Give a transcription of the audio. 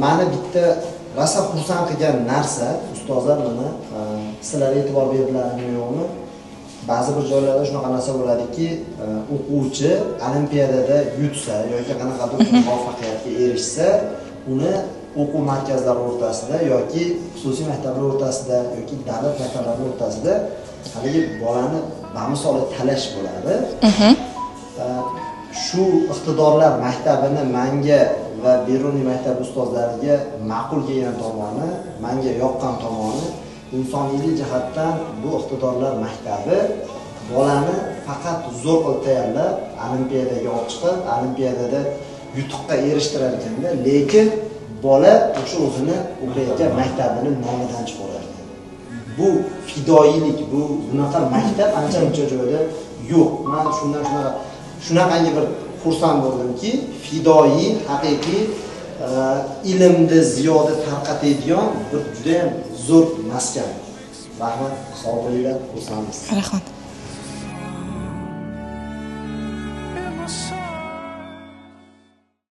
meni bitta rosa xursand qilgan narsa, ustozlar mana sizlar e'tibor berdilarmi yo'qmi? Ba'zi bir joylarda shunaqa narsa bo'ladiki, o'quvchi olimpiadada yutsa yoki qanaqadir muvaffaqiyatga erishsa, uni o'quv markazlari o'rtasida yoki xususiy maktablar o'rtasida yoki davlat maktablari o'rtasida haligi bolani bamisoli talash bo'ladi. Shu iqtidorlar maktabini menga va Beruniy maktab ustozlariga ma'qul kelgan tomoni, menga yoqqan tomoni, insoniylik jihatdan bu iqtidorlar maktabi bolani faqat zo'r qilib tayyorlab, olimpiadaga olib chiqib, olimpiadada yutuqqa erishtirar ekanda, lekin bola o'sha o'zini o'qiyotgan maktabining nomidan chiqarar ekan. Bu fidoyilik, bunaqa maktab ancha-muncha joyda yo'q. Men shunaqangi bir xursand bo'ldimki, fidoyi, haqiqiy ilmni ziyoda tarqatadigan bir juda ham zo'r maskan. Rahmat, sog' bo'linglar, xursandmiz. Rahmat.